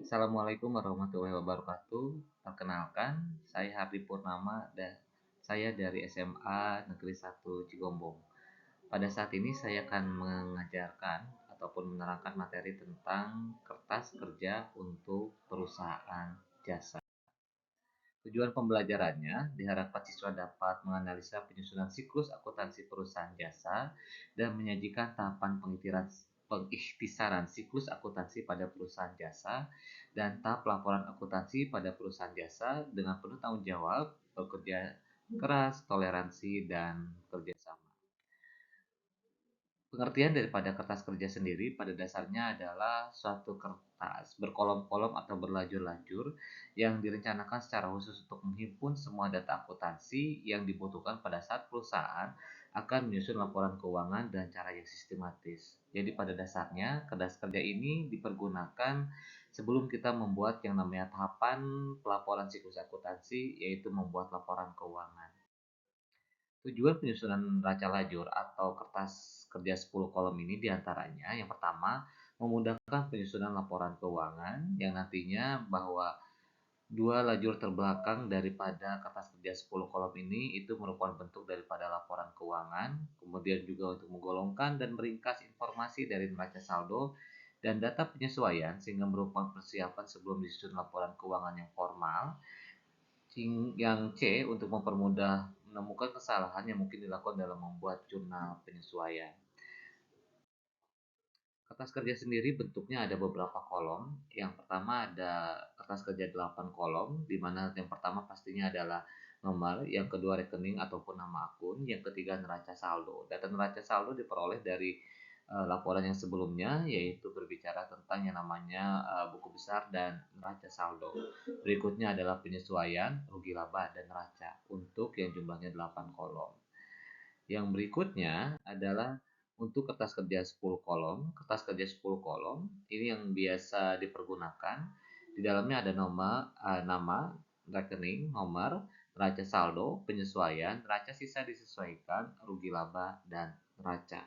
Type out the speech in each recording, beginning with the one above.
Assalamualaikum warahmatullahi wabarakatuh. Perkenalkan, saya Hardi Purnama dan saya dari SMA Negeri 1 Cigombong. Pada saat ini saya akan mengajarkan ataupun menerangkan materi tentang kertas kerja untuk perusahaan jasa. Tujuan pembelajarannya diharapkan siswa dapat menganalisa penyusunan siklus akuntansi perusahaan jasa dan menyajikan tahapan pengikhtisaran siklus akuntansi pada perusahaan jasa dan tahap laporan akuntansi pada perusahaan jasa dengan penuh tanggung jawab, bekerja keras, toleransi, dan kerjasama. Pengertian daripada kertas kerja sendiri pada dasarnya adalah suatu kertas berkolom-kolom atau berlajur-lajur yang direncanakan secara khusus untuk menghimpun semua data akuntansi yang dibutuhkan pada saat perusahaan akan menyusun laporan keuangan dengan cara yang sistematis. Jadi pada dasarnya kertas kerja ini dipergunakan sebelum kita membuat yang namanya tahapan pelaporan siklus akuntansi, yaitu membuat laporan keuangan. Tujuan penyusunan neraca lajur atau kertas kerja 10 kolom ini diantaranya yang pertama, memudahkan penyusunan laporan keuangan yang nantinya bahwa dua lajur terbelakang daripada kertas kerja 10 kolom ini itu merupakan bentuk daripada laporan keuangan, kemudian juga untuk menggolongkan dan meringkas informasi dari neraca saldo dan data penyesuaian sehingga merupakan persiapan sebelum disusun laporan keuangan yang formal. Yang C untuk mempermudah menemukan kesalahan yang mungkin dilakukan dalam membuat jurnal penyesuaian. Kertas kerja sendiri bentuknya ada beberapa kolom. Yang pertama ada kertas kerja 8 kolom, di mana yang pertama pastinya adalah nomor, yang kedua rekening ataupun nama akun, yang ketiga neraca saldo. Data neraca saldo diperoleh dari laporan yang sebelumnya, yaitu berbicara tentang yang namanya buku besar dan neraca saldo. Berikutnya adalah penyesuaian, rugi laba, dan neraca untuk yang jumlahnya 8 kolom. Yang berikutnya adalah untuk kertas kerja 10 kolom. Kertas kerja 10 kolom ini yang biasa dipergunakan. Di dalamnya ada nama, rekening, nomor, neraca saldo, penyesuaian, neraca sisa disesuaikan, rugi laba, dan neraca.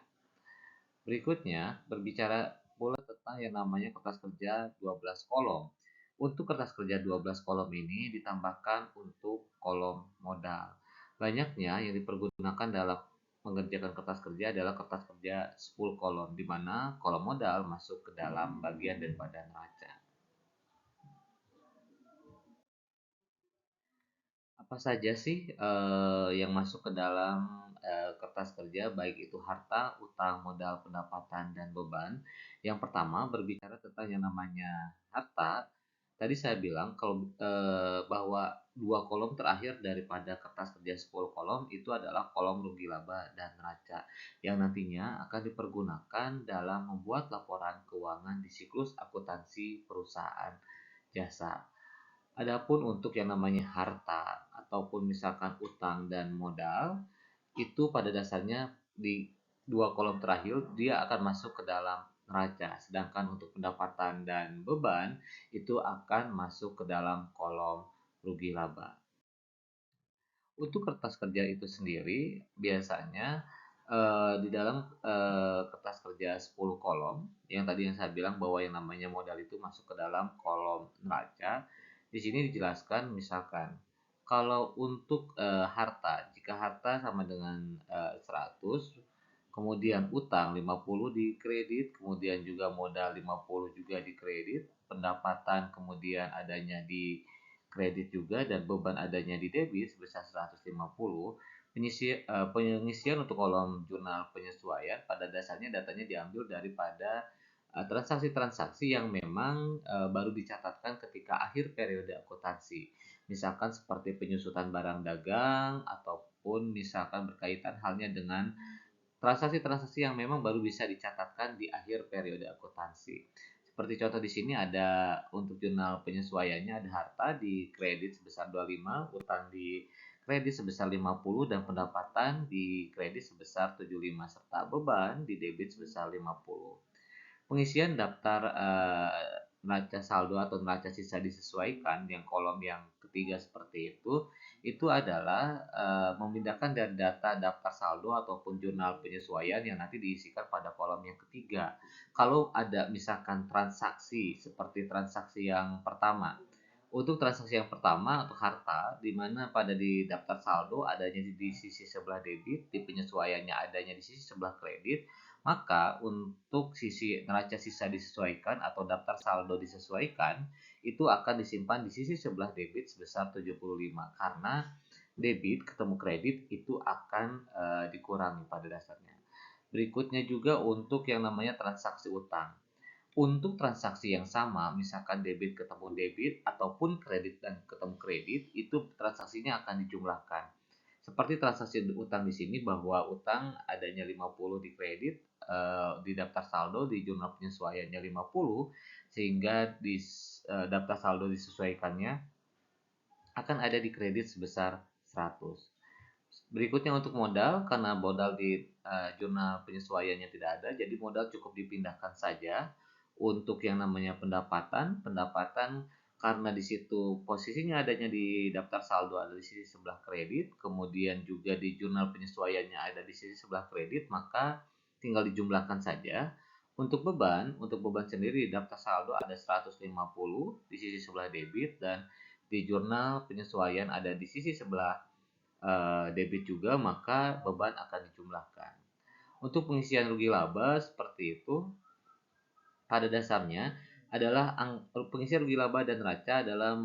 Berikutnya berbicara pula tentang yang namanya kertas kerja 12 kolom. Untuk kertas kerja 12 kolom ini ditambahkan untuk kolom modal. Banyaknya yang dipergunakan dalam mengerjakan kertas kerja adalah kertas kerja 10 kolom, di mana kolom modal masuk ke dalam bagian daripada neraca. Apa saja sih yang masuk ke dalam kertas kerja, baik itu harta, utang, modal, pendapatan, dan beban? Yang pertama berbicara tentang yang namanya harta. Tadi saya bilang kalau bahwa dua kolom terakhir daripada kertas kerja 10 kolom itu adalah kolom rugi laba dan neraca yang nantinya akan dipergunakan dalam membuat laporan keuangan di siklus akuntansi perusahaan jasa. Adapun untuk yang namanya harta ataupun misalkan utang dan modal, itu pada dasarnya di dua kolom terakhir dia akan masuk ke dalam neraca. Sedangkan untuk pendapatan dan beban itu akan masuk ke dalam kolom rugi laba. Untuk kertas kerja itu sendiri biasanya di dalam kertas kerja 10 kolom yang tadi yang saya bilang bahwa yang namanya modal itu masuk ke dalam kolom neraca. Di sini dijelaskan misalkan kalau untuk harta, jika harta sama dengan 100, kemudian utang 50 di kredit, kemudian juga modal 50 juga di kredit, pendapatan kemudian adanya di kredit juga dan beban adanya di debit sebesar 150. Pengisian untuk kolom jurnal penyesuaian pada dasarnya datanya diambil daripada transaksi-transaksi yang memang baru dicatatkan ketika akhir periode akuntansi. Misalkan seperti penyusutan barang dagang ataupun misalkan berkaitan halnya dengan transaksi-transaksi yang memang baru bisa dicatatkan di akhir periode akuntansi. Seperti contoh di sini ada untuk jurnal penyesuaiannya ada harta di kredit sebesar 25, utang di kredit sebesar 50 dan pendapatan di kredit sebesar 75 serta beban di debit sebesar 50. Pengisian daftar neraca saldo atau neraca sisa disesuaikan yang kolom yang ketiga seperti itu adalah memindahkan dari data daftar saldo ataupun jurnal penyesuaian yang nanti diisikan pada kolom yang ketiga. Kalau ada misalkan transaksi seperti transaksi yang pertama, untuk transaksi yang pertama untuk harta, di mana pada di daftar saldo adanya di sisi sebelah debit, di penyesuaiannya adanya di sisi sebelah kredit, maka untuk sisi neraca sisa disesuaikan atau daftar saldo disesuaikan, itu akan disimpan di sisi sebelah debit sebesar 75 karena debit ketemu kredit itu akan dikurangi pada dasarnya. Berikutnya juga untuk yang namanya transaksi utang. Untuk transaksi yang sama, misalkan debit ketemu debit ataupun kredit dan ketemu kredit, itu transaksinya akan dijumlahkan. Seperti transaksi utang di sini bahwa utang adanya 50 di kredit, di daftar saldo di jurnal penyesuaiannya 50 sehingga di daftar saldo disesuaikannya akan ada di kredit sebesar 100. Berikutnya untuk modal, karena modal di jurnal penyesuaiannya tidak ada, jadi modal cukup dipindahkan saja. Untuk yang namanya pendapatan, pendapatan karena di situ posisinya adanya di daftar saldo ada di sisi sebelah kredit, kemudian juga di jurnal penyesuaiannya ada di sisi sebelah kredit, maka tinggal dijumlahkan saja. Untuk beban sendiri di daftar saldo ada 150 di sisi sebelah debit dan di jurnal penyesuaian ada di sisi sebelah debit juga, maka beban akan dijumlahkan. Untuk pengisian rugi laba seperti itu, pada dasarnya adalah pengisian rugi laba dan neraca adalah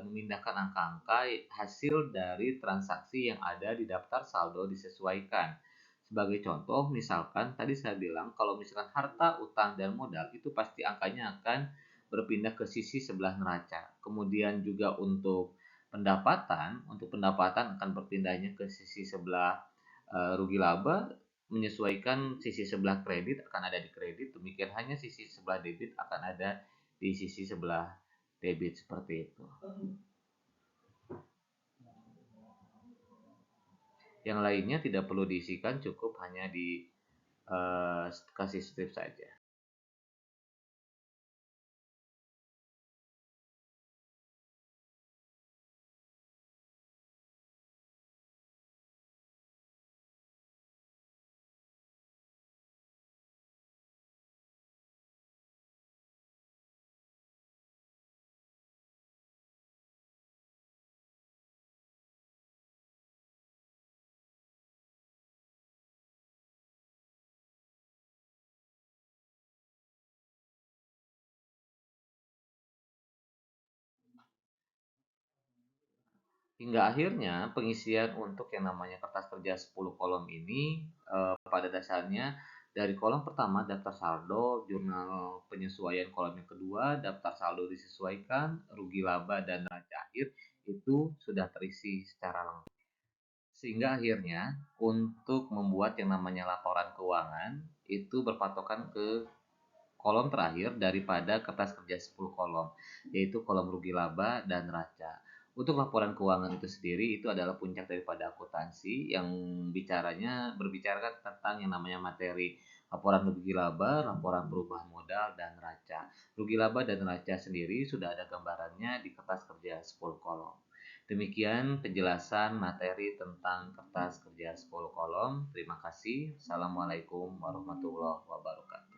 memindahkan angka-angka hasil dari transaksi yang ada di daftar saldo disesuaikan. Sebagai contoh, misalkan tadi saya bilang kalau misalkan harta, utang, dan modal itu pasti angkanya akan berpindah ke sisi sebelah neraca. Kemudian juga untuk pendapatan akan berpindahnya ke sisi sebelah rugi laba, menyesuaikan sisi sebelah kredit akan ada di kredit, demikian hanya sisi sebelah debit akan ada di sisi sebelah debit seperti itu. Yang lainnya tidak perlu diisikan, cukup hanya di kasih strip saja. Hingga akhirnya pengisian untuk yang namanya kertas kerja 10 kolom ini pada dasarnya dari kolom pertama daftar saldo, jurnal penyesuaian kolom yang kedua, daftar saldo disesuaikan, rugi laba dan neraca akhir itu sudah terisi secara lengkap. Sehingga akhirnya untuk membuat yang namanya laporan keuangan itu berpatokan ke kolom terakhir daripada kertas kerja 10 kolom, yaitu kolom rugi laba dan neraca. Untuk laporan keuangan itu sendiri itu adalah puncak daripada akuntansi yang berbicara tentang yang namanya materi laporan rugi laba, laporan perubahan modal dan neraca. Rugi laba dan neraca sendiri sudah ada gambarannya di kertas kerja 10 kolom. Demikian penjelasan materi tentang kertas kerja 10 kolom. Terima kasih. Assalamualaikum warahmatullahi wabarakatuh.